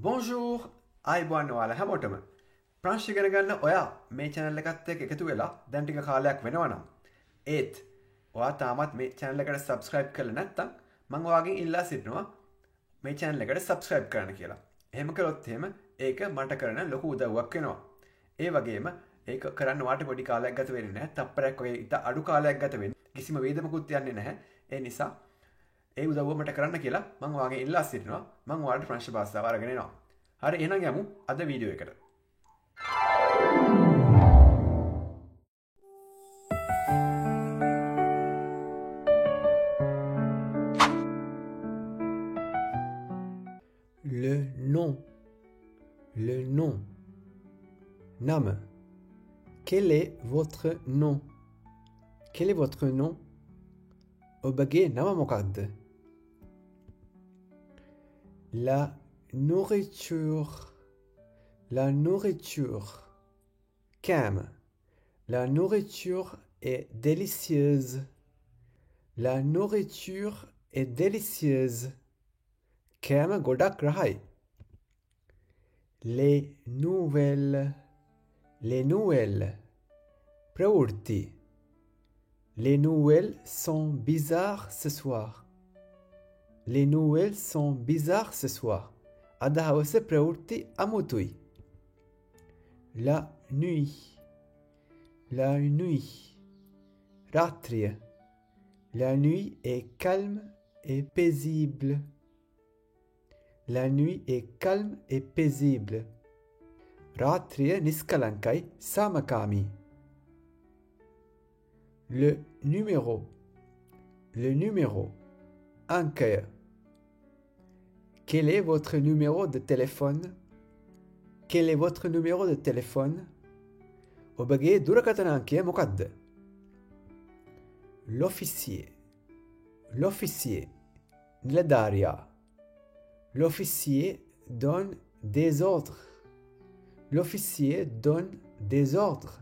Bonjour, අයිබෝන් ඔයාලා හැමෝටම. ප්‍රංශ ඉගෙන ගන්න ඔයා මේ channel එකත් එක්ක එකතු වෙලා දැන් ටික කාලයක් වෙනවා නම් ඒත් ඔයා තාමත් මේ channel එකට subscribe කරලා නැත්නම් මම ඔයාගෙන් ඉල්ලා සිටිනවා මේ channel එකට subscribe කරන්න කියලා. එහෙම කළොත් එහෙම ඒක මට කරන ලොකු උදව්වක් වෙනවා. ඒ වගේම ඒක කරන්න ඔයාට පොඩි කාලයක් ගත වෙන්නේ නැහැ. තප්පරයක් වගේ ඉත අඩු කාලයක් ගත වෙන්නේ. කිසිම වේදමකුත් යන්නේ නැහැ. ඒ නිසා ඒ උදව්ව මට කරන්න කියලා මම ඔයාගෙන් ඉල්ලා සිටිනවා. මම ඔයාලට ප්‍රංශ භාෂාව අරගෙන එනවා. හරි එහෙනම් යමු අද වීඩියෝ එකට. Le nom. Le nom. Nam. Quel est votre nom? Quel est votre nom? Obage nama mokad. La nourriture. La nourriture. Cam. La nourriture est délicieuse. La nourriture est délicieuse. Cam godak rahai. Les nouvelles. Les nouvelles. Praurti. Les nouvelles sont bizarres ce soir. Les nouvelles sont bizarres ce soir. Adahawase praurti amutui. La nuit. La nuit. Ratria. La nuit est calme et paisible. La nuit est calme et paisible. Ratria niskalankai samakami. Le numéro. Le numéro. Ankaya. Quel est votre numéro de téléphone? Quel est votre numéro de téléphone? Obage durakatanankaya mokad. L'officier. L'officier. Niladaria. L'officier donne des ordres. L'officier donne des ordres.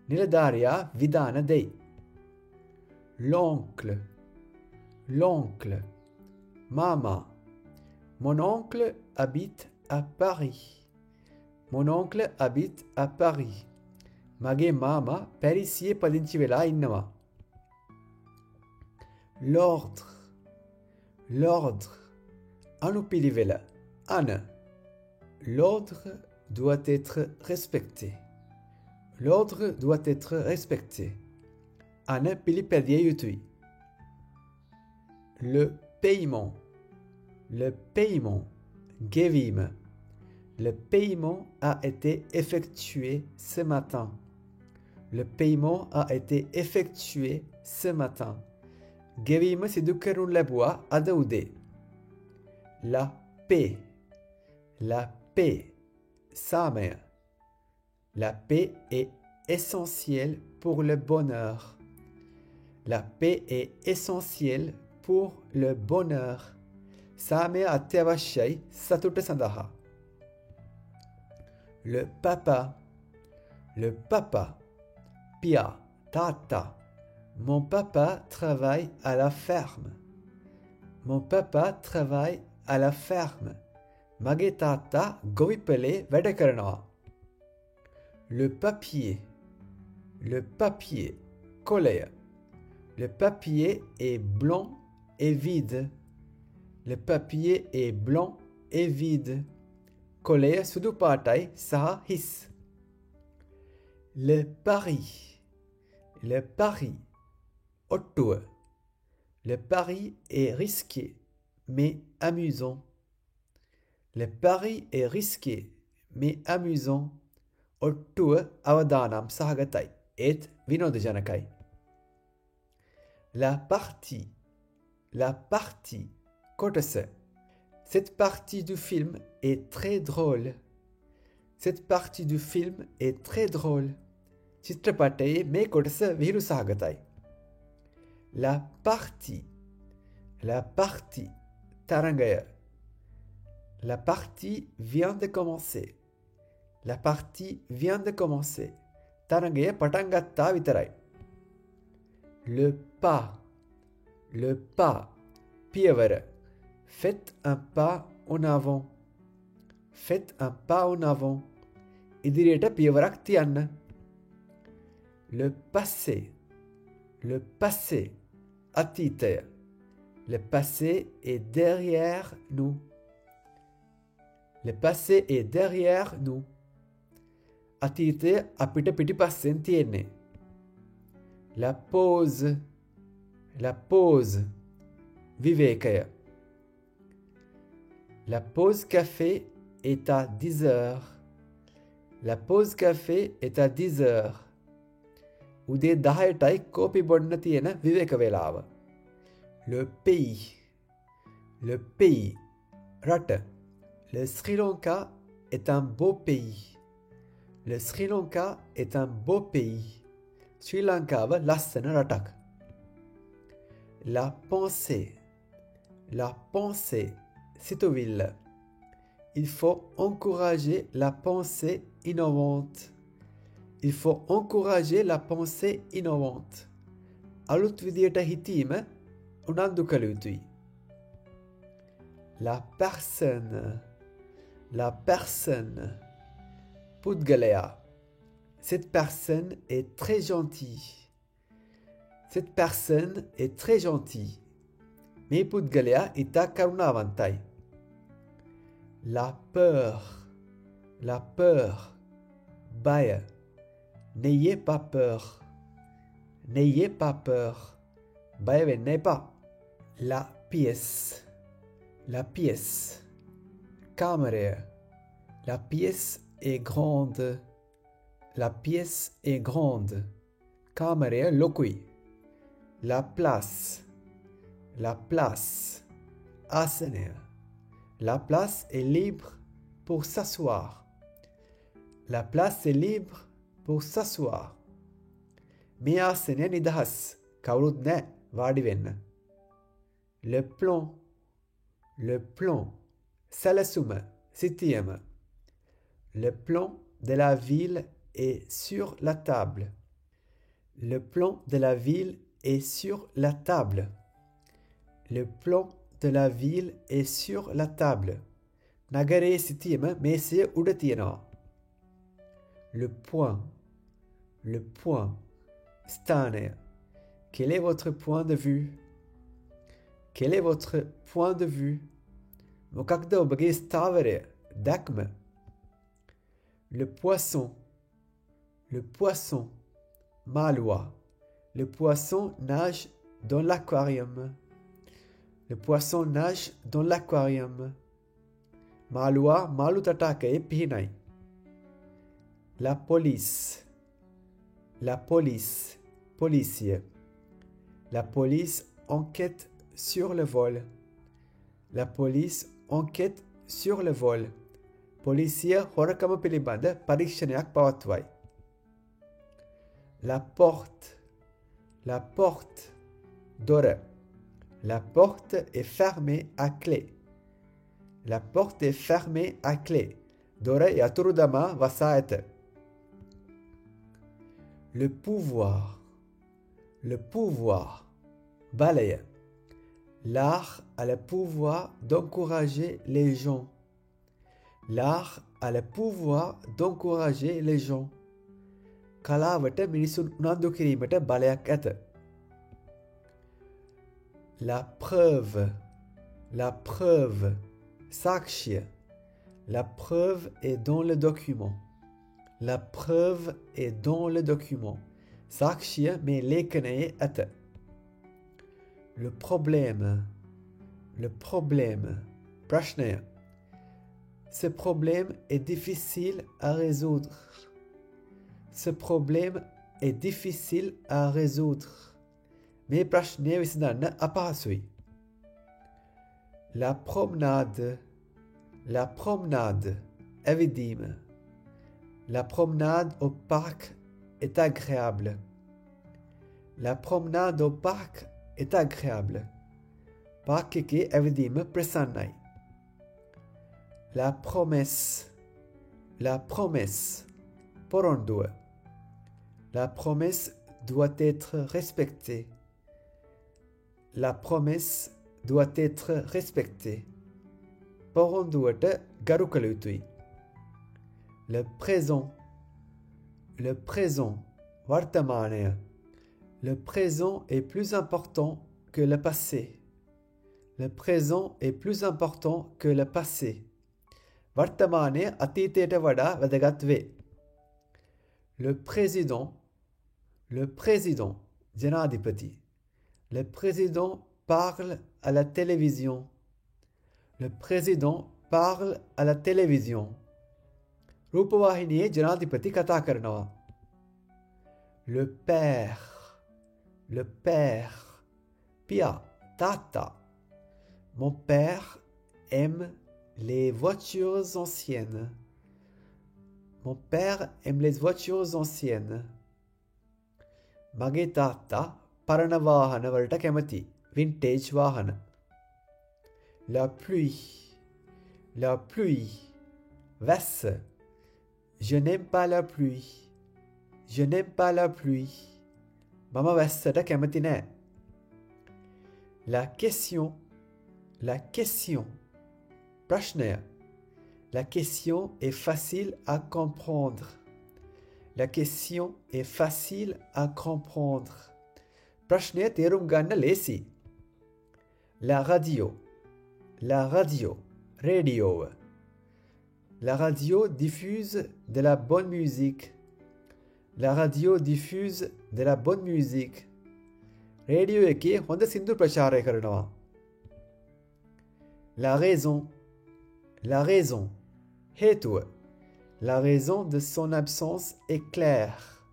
Niladaria vidana dei. L'oncle. L'oncle. Mama. Mon oncle habite à Paris. Mon oncle habite à Paris. Mage mama Parisiye padinchi vela innawa. L'ordre. L'ordre. Anupilivela. Anna. L'ordre doit être respecté. L'ordre doit être respecté. Anna pilipedie yutui. Le paiement. Le paiement. Gevim. Le paiement a été effectué ce matin. Le paiement a été effectué ce matin. Gevim sidukerun labua adaude. La paix. La paix. Samer. La paix est essentielle pour le bonheur. La paix est essentielle pour le bonheur. Samer atevashai satute sandaha. Le papa. Le papa. Pia. Tata. Mon papa travaille à la ferme. Mon papa travaille à la ferme. Mage tata govipele veda karanawa. Le papier. Le papier. Colère. Le papier est blanc et vide. Le papier est blanc et vide. Colère sudupatai saha his. Le pari. Le pari. Ottua. Le pari est risqué, mais amusant. Le pari est risqué, mais amusant. Ottua avadanam sahagatai. Et vinodjanakai. La partie. La partie. Kotase. Cette partie du film est très drôle. Cette partie du film est très drôle. Chitrapataye me kotase viru sahagatai. La partie. La partie. Tarangaya. La partie vient de commencer. La partie vient de commencer. Tarangaya patangatta vitarai. Le pas. Le pas. Piavara. Faites un pas en avant. Faites un pas en avant. ඉදිරියට පියවරක් තියන්න. Le passé. Le passé. අතීතය. Le passé est derrière nous. Le passé est derrière nous. අතීතය අපිට පිටිපස්සෙන් තියෙන්නේ. La pause. La pause. විවේකය. La pause café est à 10 heures. La pause café est à 10 heures. උදේ 10ටයි කෝපි බොන්න තියෙන විවේක වේලාව. Le pays. Le pays. රට. Le Sri Lanka est un beau pays. Le Sri Lanka est un beau pays. Sri Lankaව ලස්සන රටක්. La pensée. La pensée. සිතුවිල්ල. Il faut encourager la pensée innovante. Il faut encourager la pensée innovante. අලුත් විදියට හිතීම උනන්දු කළ යුතුයි. La personne. La personne. පුද්ගලයා. Cette personne est très gentille. Cette personne est très gentille. මේ පුද්ගලයා ඉතා කරුණාවන්තයි. La peur. La peur. Bye. N'ayez pas peur. N'ayez pas peur. Bye venez pas. La pièce. La pièce. Kamerē. La pièce est grande. La pièce est grande. Kamerē lokui. La place. La place. Asane. La place est libre pour s'asseoir. La place est libre pour s'asseoir. මේ ආසනය නිදහස්. කවුරුත් නැහැ වාඩි වෙන්න. Le plan. Le plan. සැලසුම. සිතියම. Le plan de la ville est sur la table. Le plan de la ville est sur la table. Le plan de la ville est sur la table. නගරයේ සිටියම මේසය උඩ තියෙනවා. Le point. Le point. ස්ථානය. Quel est votre point de vue? Quel est votre point de vue? මොකක්ද ඔබගේ ස්ථාවරය? දැක්ම. Le poisson. Le poisson. මාළුවා. Le poisson nage dans l'aquarium. Le poisson nage dans l'aquarium. මාළුවා මාළු තටාකයේ පිහිනයි. La police. La police. Policier. La police enquête sur le vol. La police enquête sur le vol. Policier හොරකම පිළිබඳ පරීක්ෂණයක් පවත්වයි. La porte. La porte. දොර. La porte est fermée à clé. La porte est fermée à clé. දොර යතුරුදමා වසා ඇත. Le pouvoir. Le pouvoir. Balaya. L'art a le pouvoir d'encourager les gens. L'art a le pouvoir d'encourager les gens. කලාවට මිනිසුන් උනන්දු කිරීමට බලයක් ඇත. La preuve. La preuve. සාක්ෂිය. La preuve est dans le document. La preuve est dans le document. සාක්ෂිය මේ ලේඛනයේ ඇත. Le problème. Le problème. ප්‍රශ්නය. Ce problème est difficile à résoudre. Ce problème est difficile à résoudre. මේ ප්‍රශ්නය විසඳන්න අපහසුයි. La promenade. La promenade. ඇවිදීම. La promenade au parc est agréable. La promenade au parc est agréable. Parc එකේ ඇවිදීම ප්‍රසන්නයි. La promesse. La promesse. පොරොන්දුව. La promesse doit être respectée. La promesse doit être respectée. පොරොන්දුවට ගරු කළ යුතුයි. Le présent වර්තමානය. Le présent est plus important que le passé. Le présent est plus important que le passé. වර්තමානය අතීතයට වඩා වැදගත් වේ. Le président ජනාධිපති. Le président parle à la télévision. Le président parle à la télévision. රූපවාහිනියේ ජනාධිපති කතා කරනවා. Le père පියා තාත්තා. Mon père aime les voitures anciennes. Mon père aime les voitures anciennes. මගේ තාත්තා පරණ වාහන වලට කැමති. Vintage වාහන. La pluie. වැස්ස. Je n'aime pas la pluie. Je n'aime pas la pluie. මම වැස්සට කැමති නෑ. La question. ප්‍රශ්නය. La question est facile à comprendre. La question est facile à comprendre. ප්‍රශ්නය තේරුම් ගන්න ලේසි. La radio. Radio. La radio diffuse de la bonne musique. La radio diffuse de la bonne musique. Radio එකේ හොඳ සින්දු ප්‍රචාරය කරනවා. La raison. හේතුව. La raison de son absence est claire.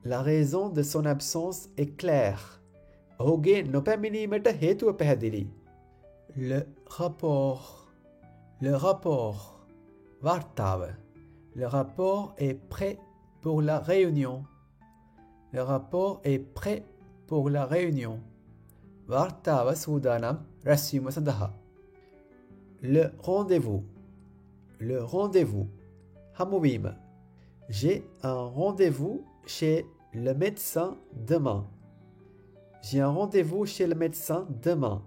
La raison de son absence est claire. ඔහුගේ නොපැමිණීමට හේතුව පැහැදිලි. Le rapport. Vartav. Le rapport est prêt pour la réunion. Le rapport est prêt pour la réunion. Vartav Sudanam Rasim Sandaha. Le rendez-vous. Hamouim. J'ai un rendez-vous chez le médecin demain. J'ai un rendez-vous chez le médecin demain.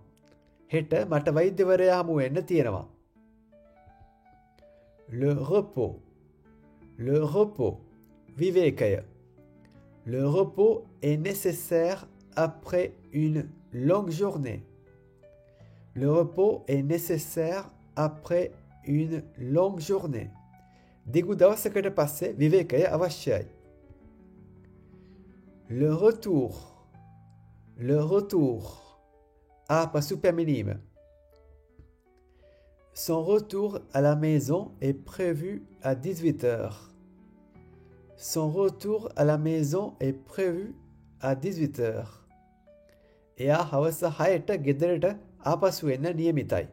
හෙට මට වෛද්‍යවරයා හමු වෙන්න තියෙනවා. Le repos. Vivekaya. Le repos est nécessaire après une longue journée. Le repos est nécessaire après une longue journée. දිගු දවසකට පස්සේ විවේකය අවශ්‍යයි. Le retour. ආපසු පැමිණීම. Son retour à la maison est prévu à 18h. Son retour à la maison est prévu à 18h. එයා හවස 6ට ගෙදරට ආපසු වෙන්න නියමිතයි.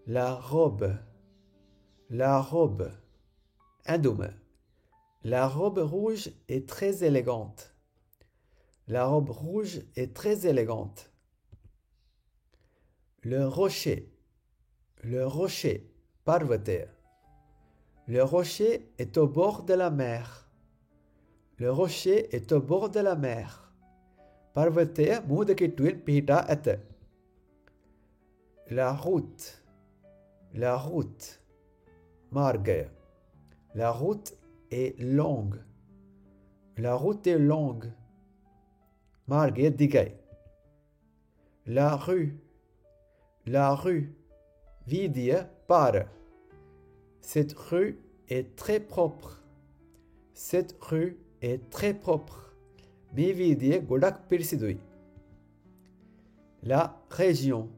La robe. ඇඳුම. La robe rouge est très élégante. La robe rouge est très élégante. Le rocher. Parvate. Le rocher est au bord de la mer. Le rocher est au bord de la mer. Parvate මුහුදකිට්ටුවෙන් පිහිටා ඇත. La route. මාර්ගය. La route est longue. La route est longue. මාර්ගය දිගයි. La rue. Vidiය පාර. Cette rue est très propre. Cette rue est très propre. මේ වීදිය ගොඩක් පිරිසිදුයි. La région.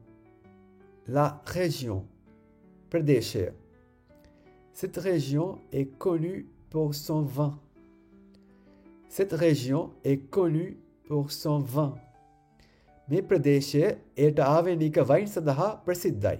ප්‍රදේශය. Cette région est connue pour son vin. Cette région est connue pour son vin. මේ ප්‍රදේශය එයට ආවේනික වයින් සඳහා ප්‍රසිද්ධයි.